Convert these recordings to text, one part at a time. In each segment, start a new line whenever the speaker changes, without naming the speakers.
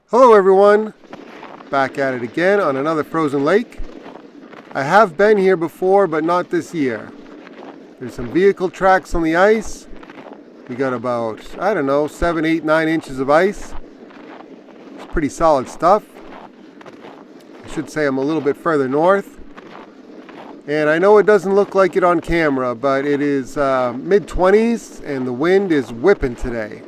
Hello everyone, back at it again on another frozen lake. I have been here before, but not this year. There's some vehicle tracks on the ice. We got about, 7, 8, 9 inches of ice. It's pretty solid stuff. I should say I'm a little bit further north. And I know it doesn't look like it on camera, but it is mid-20s and the wind is whipping today.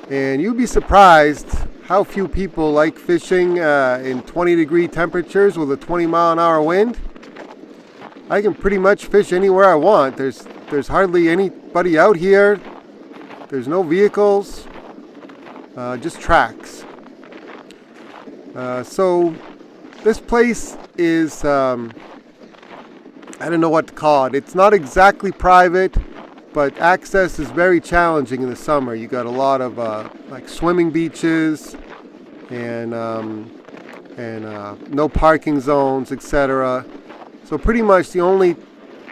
And you'd be surprised how few people like fishing in 20-degree temperatures with a 20-mile-an-hour wind. I can pretty much fish anywhere I want. There's hardly anybody out here. There's no vehicles, just tracks. So this place is, I don't know what to call it. It's not exactly private, but access is very challenging in the summer. You got a lot of like swimming beaches and no parking zones, etc. So pretty much the only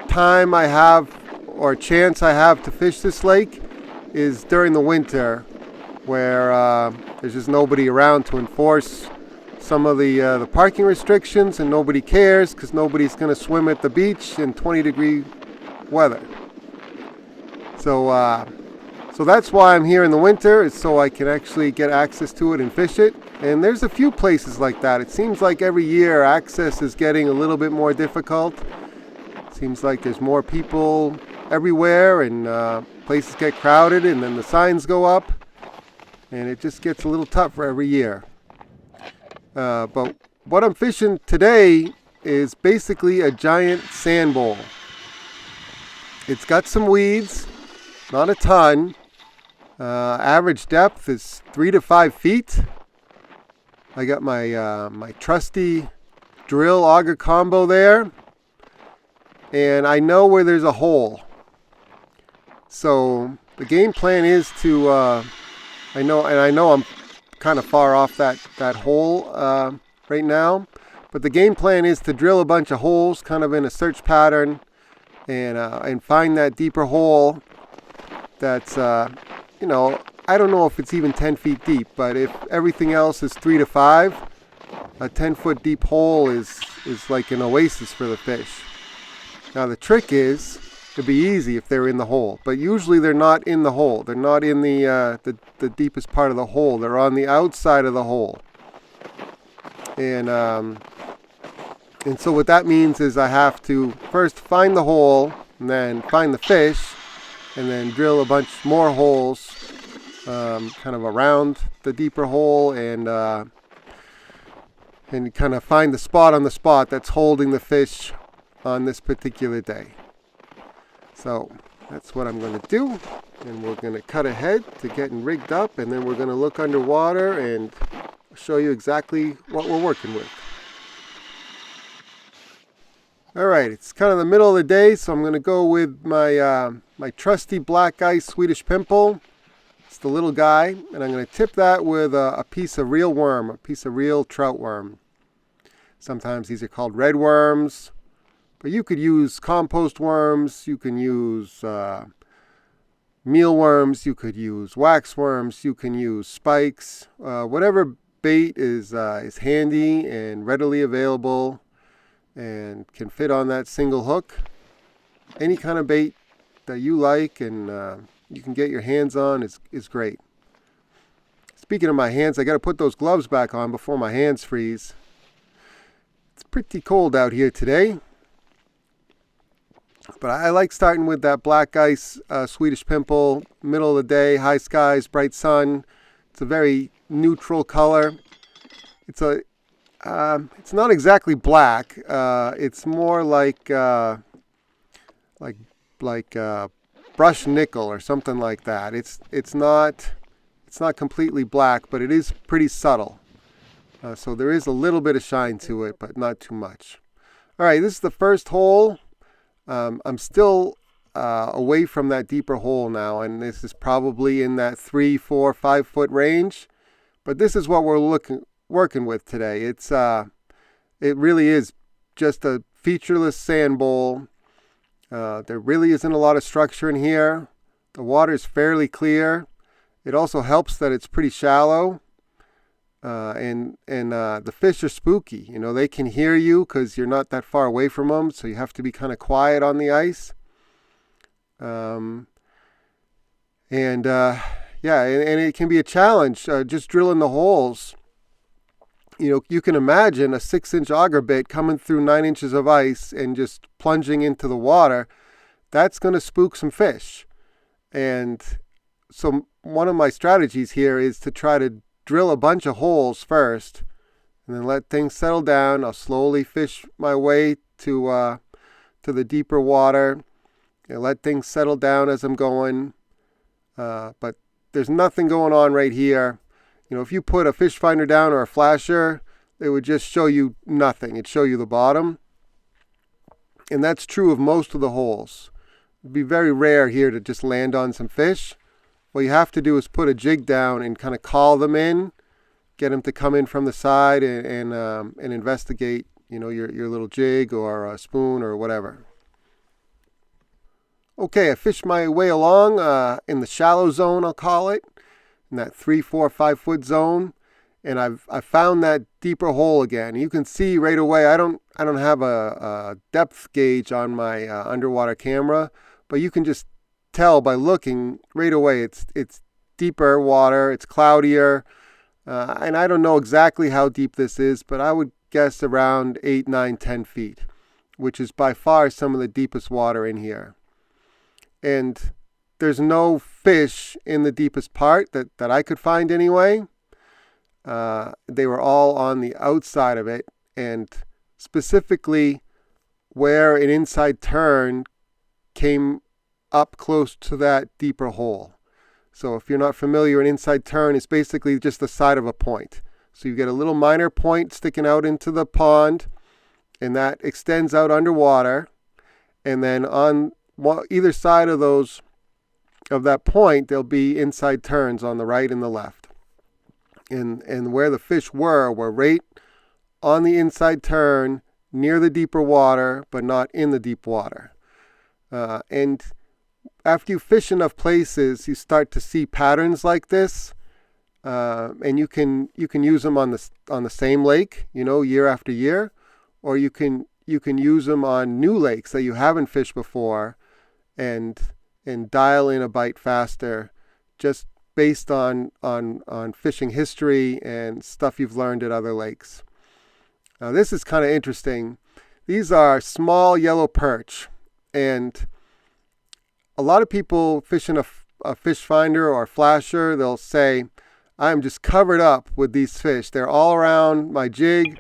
time I have or chance I have to fish this lake is during the winter, where there's just nobody around to enforce some of the parking restrictions, and nobody cares because nobody's going to swim at the beach in 20-degree weather. So that's why I'm here in the winter, is so I can actually get access to it and fish it. And there's a few places like that. It seems like every year access is getting a little bit more difficult. It seems like there's more people everywhere, and places get crowded, and then the signs go up, and it just gets a little tougher every year. But what I'm fishing today is basically a giant sand bowl. It's got some weeds. Not a ton. Average depth is 3 to 5 feet. I got my trusty drill auger combo there, and I know where there's a hole. So the game plan is to I know I'm kind of far off that hole right now, but the game plan is to drill a bunch of holes, kind of in a search pattern, and find that deeper hole. That's, I don't know if it's even 10 feet deep, but if everything else is 3 to 5, a 10-foot deep hole is like an oasis for the fish. Now the trick is, it'd be easy if they're in the hole, but usually they're not in the hole. They're not in the deepest part of the hole. They're on the outside of the hole. And so what that means is I have to first find the hole, and then find the fish, and then drill a bunch more holes kind of around the deeper hole, and kind of find the spot on the spot that's holding the fish on this particular day. So that's what I'm going to do, and we're going to cut ahead to getting rigged up, and then we're going to look underwater and show you exactly what we're working with. Alright, it's kind of the middle of the day, so I'm going to go with my trusty black ice Swedish pimple. It's the little guy, and I'm going to tip that with a piece of real worm, a piece of real trout worm. Sometimes these are called red worms, but you could use compost worms, you can use mealworms, you could use wax worms, you can use spikes. Whatever bait is handy and readily available and can fit on that single hook. Any kind of bait that you like and you can get your hands on is great. Speaking of my hands, I got to put those gloves back on before my hands freeze. It's pretty cold out here today, but I like starting with that black ice Swedish pimple. Middle of the day, high skies, bright sun. It's a very neutral color. It's not exactly black. It's more like brushed nickel or something like that. It's not completely black, but it is pretty subtle. So there is a little bit of shine to it, but not too much. All right, this is the first hole. I'm still away from that deeper hole now, and this is probably in that 3, 4, 5 foot range. But this is what we're working with today. It really is just a featureless sand bowl. There really isn't a lot of structure in here. The water is fairly clear. It also helps that it's pretty shallow. and the fish are spooky. You know, they can hear you because you're not that far away from them, so you have to be kind of quiet on the ice. Um, and yeah, and it can be a challenge just drilling the holes. You know, you can imagine a 6-inch auger bait coming through 9 inches of ice and just plunging into the water. That's going to spook some fish. And so one of my strategies here is to try to drill a bunch of holes first and then let things settle down. I'll slowly fish my way to the deeper water and let things settle down as I'm going. But there's nothing going on right here. You know, if you put a fish finder down or a flasher, it would just show you nothing. It'd show you the bottom. And that's true of most of the holes. It'd be very rare here to just land on some fish. What you have to do is put a jig down and kind of call them in, get them to come in from the side and investigate, you know, your little jig or a spoon or whatever. Okay, I fished my way along in the shallow zone, I'll call it, in that 3, 4, 5 foot zone, and I found that deeper hole again. You can see right away. I don't have a depth gauge on my underwater camera, but you can just tell by looking right away. It's deeper water. It's cloudier, and I don't know exactly how deep this is, but I would guess around 8, 9, 10 feet, which is by far some of the deepest water in here. And there's no fish in the deepest part that I could find anyway. They were all on the outside of it, and specifically where an inside turn came up close to that deeper hole. So if you're not familiar, an inside turn is basically just the side of a point. So you get a little minor point sticking out into the pond, and that extends out underwater. And then on either side of that point, there'll be inside turns on the right and the left. And where the fish were right on the inside turn, near the deeper water, but not in the deep water. And after you fish enough places, you start to see patterns like this, and you can use them on the same lake, you know, year after year, or you can use them on new lakes that you haven't fished before, and dial in a bite faster, just based on fishing history and stuff you've learned at other lakes. Now this is kind of interesting. These are small yellow perch, and a lot of people fishing a fish finder or a flasher, they'll say, I'm just covered up with these fish. They're all around my jig,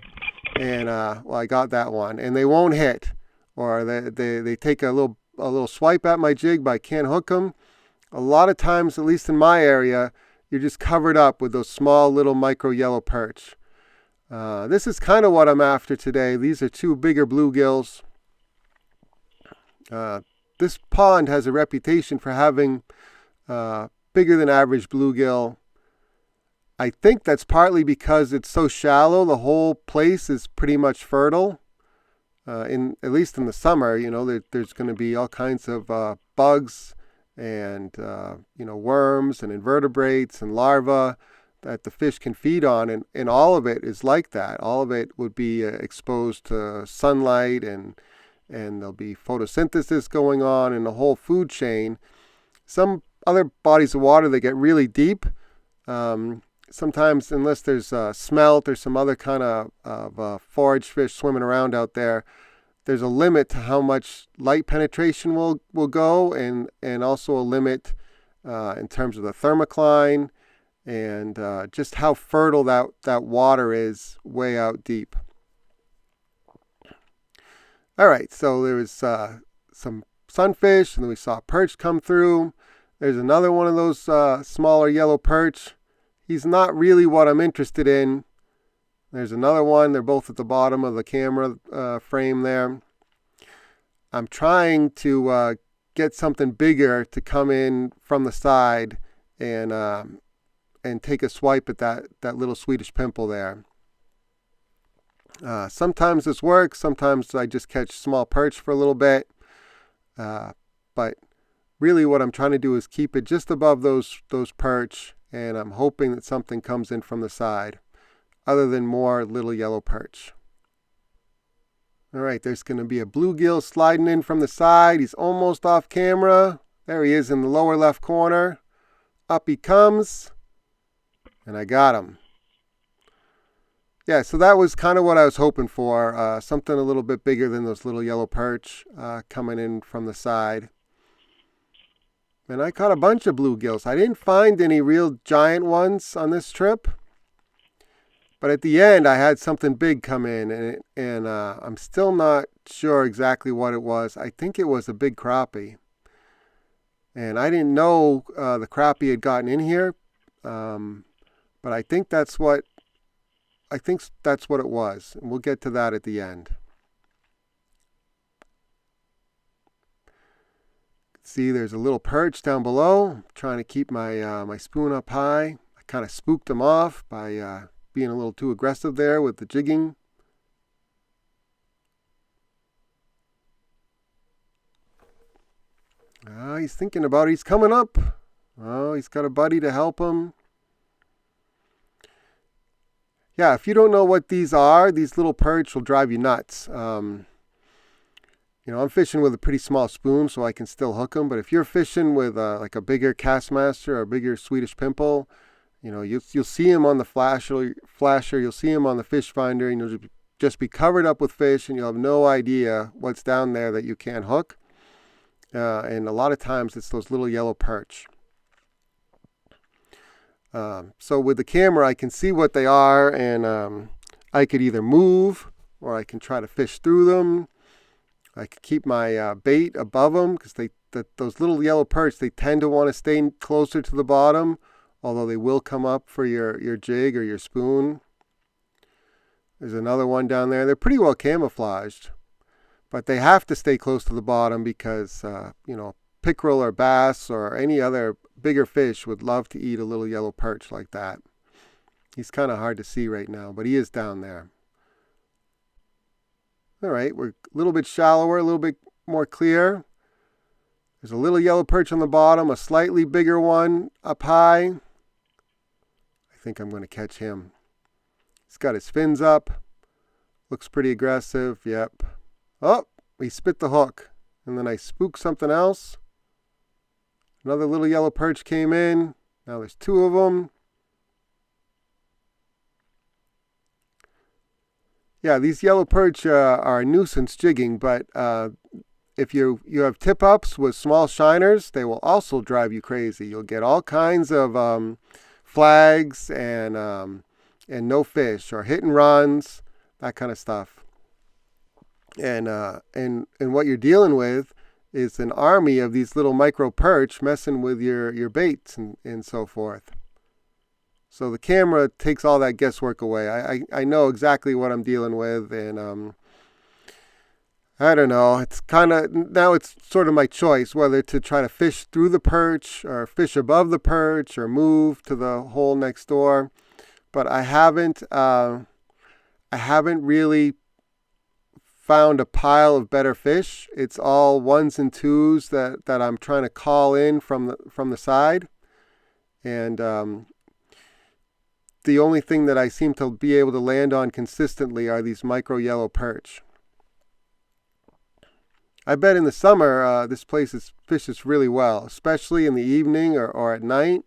and well, I got that one, and they won't hit, or they take a little swipe at my jig, but I can't hook them. A lot of times, at least in my area, you're just covered up with those small little micro yellow perch. This is kind of what I'm after today. These are 2 bigger bluegills. This pond has a reputation for having bigger than average bluegill. I think that's partly because it's so shallow. The whole place is pretty much fertile. At least in the summer, you know, there's going to be all kinds of bugs and worms and invertebrates and larvae that the fish can feed on, and all of it is like that. All of it would be exposed to sunlight, and there'll be photosynthesis going on in the whole food chain. Some other bodies of water, they get really deep. Sometimes, unless there's smelt or some other kind of forage fish swimming around out there, there's a limit to how much light penetration will go, and also a limit in terms of the thermocline and just how fertile that water is way out deep. All right, so there was some sunfish, and then we saw perch come through. There's another one of those smaller yellow perch. He's not really what I'm interested in. There's another one. They're both at the bottom of the camera frame there. I'm trying to get something bigger to come in from the side and take a swipe at that little Swedish pimple there. Sometimes this works. Sometimes I just catch small perch for a little bit. But really what I'm trying to do is keep it just above those perch, and I'm hoping that something comes in from the side. other than more little yellow perch. All right, there's going to be a bluegill sliding in from the side. He's almost off camera. There he is in the lower left corner. Up he comes, and I got him. Yeah, so that was kind of what I was hoping for. Something a little bit bigger than those little yellow perch coming in from the side. And I caught a bunch of bluegills. I didn't find any real giant ones on this trip. But at the end, I had something big come in, and I'm still not sure exactly what it was. I think it was a big crappie. And I didn't know the crappie had gotten in here, but I think that's what it was. And we'll get to that at the end. See, there's a little perch down below. I'm trying to keep my spoon up high. I kind of spooked him off by being a little too aggressive there with the jigging. He's thinking about it. He's coming up. Oh, he's got a buddy to help him. Yeah, if you don't know what these are, these little perch will drive you nuts. I'm fishing with a pretty small spoon, so I can still hook them. But if you're fishing with like a bigger Castmaster or a bigger Swedish Pimple, you'll see him on the flasher. You'll see him on the fish finder, and you'll just be covered up with fish, and you'll have no idea what's down there that you can't hook. And a lot of times it's those little yellow perch. So with the camera, I can see what they are, and I could either move or I can try to fish through them. I could keep my bait above them because those little yellow perch, they tend to want to stay closer to the bottom, although they will come up for your jig or your spoon. There's another one down there. They're pretty well camouflaged, but they have to stay close to the bottom because, pickerel or bass or any other bigger fish would love to eat a little yellow perch like that. He's kind of hard to see right now, but he is down there. All right, we're a little bit shallower, a little bit more clear. There's a little yellow perch on the bottom, a slightly bigger one up high. I think I'm going to catch him. He's got his fins up. Looks pretty aggressive. Yep. Oh, he spit the hook. And then I spooked something else. Another little yellow perch came in. Now there's two of them. Yeah, these yellow perch are a nuisance jigging, but if you have tip-ups with small shiners, they will also drive you crazy. You'll get all kinds of flags and no fish, or hit and runs, that kind of stuff. And what you're dealing with is an army of these little micro perch messing with your baits and so forth. So the camera takes all that guesswork away. I know exactly what I'm dealing with, and I don't know. It's now it's sort of my choice whether to try to fish through the perch or fish above the perch or move to the hole next door. But I haven't really found a pile of better fish. It's all ones and twos that I'm trying to call in from the side, and the only thing that I seem to be able to land on consistently are these micro yellow perch. I bet in the summer this place fishes really well, especially in the evening or at night.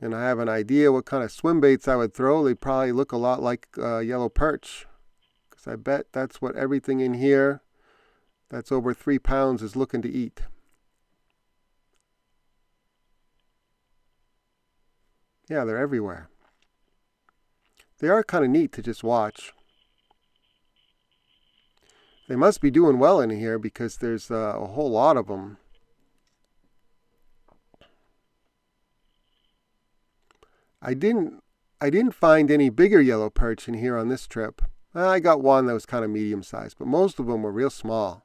And I have an idea what kind of swim baits I would throw. They probably look a lot like yellow perch, because I bet that's what everything in here that's over 3 pounds is looking to eat. Yeah, they're everywhere. They are kind of neat to just watch. They must be doing well in here because there's a whole lot of them. I didn't find any bigger yellow perch in here on this trip. I got one that was kind of medium sized, but most of them were real small.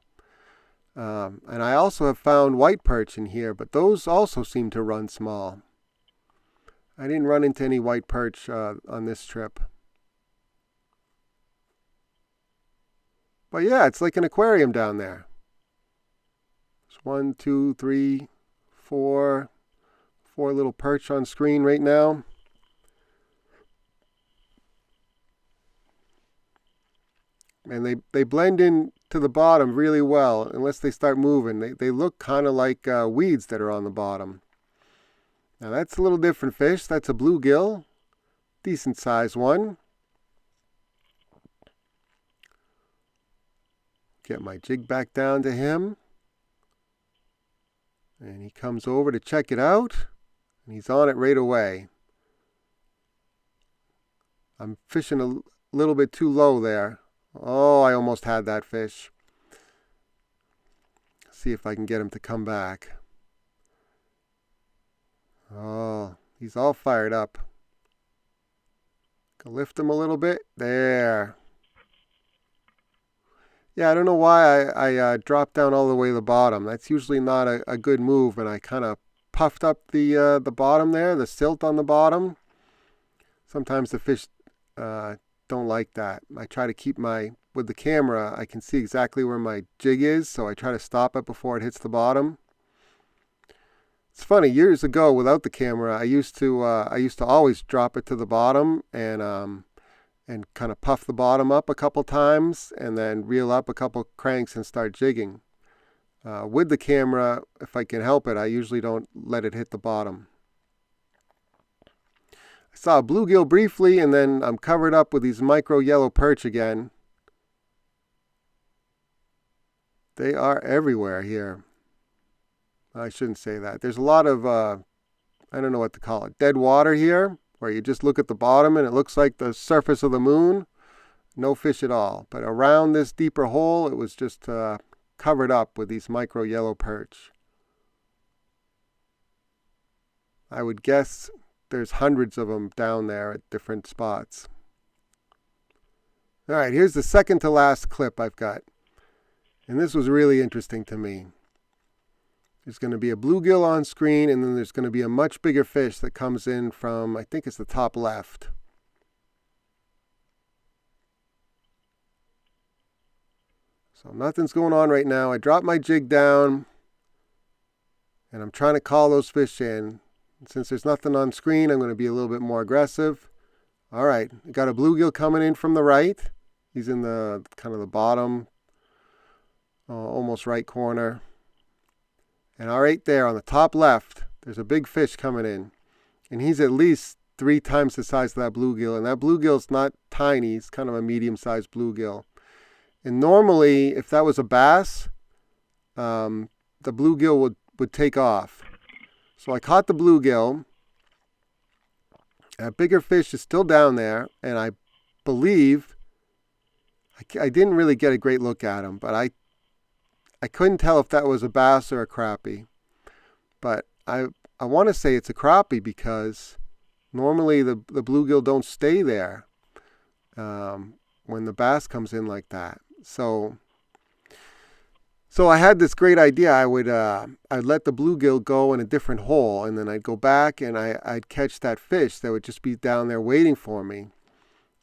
And I also have found white perch in here, but those also seem to run small. I didn't run into any white perch on this trip. But yeah, it's like an aquarium down there. There's 1, 2, 3, 4 little perch on screen right now. And they blend in to the bottom really well unless they start moving. They look kind of like weeds that are on the bottom. Now that's a little different fish. That's a bluegill. Decent sized one. Get my jig back down to him. And he comes over to check it out. And he's on it right away. I'm fishing a little bit too low there. Oh, I almost had that fish. See if I can get him to come back. Oh, he's all fired up. Can lift him a little bit. There. Yeah, I don't know why I dropped down all the way to the bottom. That's usually not a good move, and I kind of puffed up the bottom there, the silt on the bottom. Sometimes the fish don't like that. I try to keep with the camera, I can see exactly where my jig is, so I try to stop it before it hits the bottom. It's funny, years ago without the camera, I used to always drop it to the bottom and kind of puff the bottom up a couple times and then reel up a couple cranks and start jigging. With the camera, if I can help it, I usually don't let it hit the bottom. I saw a bluegill briefly, and then I'm covered up with these micro yellow perch again. They are everywhere here. I shouldn't say that. There's a lot of, I don't know what to call it, dead water here, where you just look at the bottom and it looks like the surface of the moon. No fish at all. But around this deeper hole, it was just covered up with these micro yellow perch. I would guess there's hundreds of them down there at different spots. All right, here's the second to last clip I've got. And this was really interesting to me. There's going to be a bluegill on screen, and then there's going to be a much bigger fish that comes in from, I think it's the top left. So nothing's going on right now. I dropped my jig down, and I'm trying to call those fish in. And since there's nothing on screen, I'm going to be a little bit more aggressive. All right, I got a bluegill coming in from the right. He's in the kind of the bottom, almost right corner. And all right there on the top left, there's a big fish coming in. And he's at least 3 times the size of that bluegill. And that bluegill's not tiny. He's kind of a medium-sized bluegill. And normally, if that was a bass, the bluegill would take off. So I caught the bluegill. A bigger fish is still down there. And I believe, I didn't really get a great look at him, but I couldn't tell if that was a bass or a crappie. But I want to say it's a crappie because normally the bluegill don't stay there when the bass comes in like that. So I had this great idea. I'd let the bluegill go in a different hole, and then I'd go back and I'd catch that fish that would just be down there waiting for me.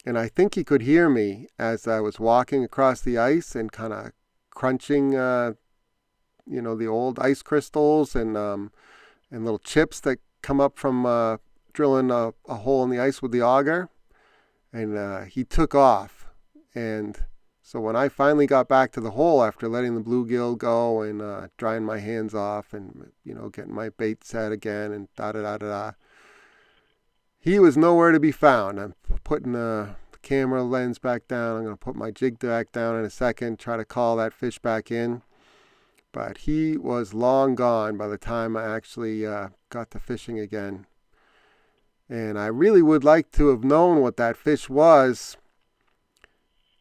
And I think he could hear me as I was walking across the ice and kind of crunching, the old ice crystals and little chips that come up from drilling a hole in the ice with the auger. And he took off. And so when I finally got back to the hole after letting the bluegill go and drying my hands off and, getting my bait set again and da-da-da-da-da, he was nowhere to be found. I'm putting the camera lens back down. I'm going to put my jig back down in a second, try to call that fish back in. But he was long gone by the time I actually got to fishing again. And I really would like to have known what that fish was.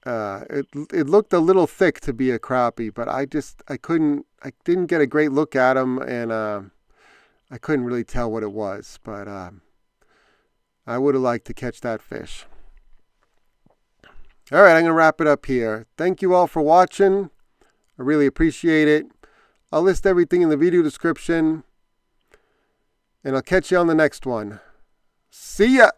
It looked a little thick to be a crappie, but I didn't get a great look at him, and I couldn't really tell what it was. But I would have liked to catch that fish. All right, I'm going to wrap it up here. Thank you all for watching. I really appreciate it. I'll list everything in the video description. And I'll catch you on the next one. See ya!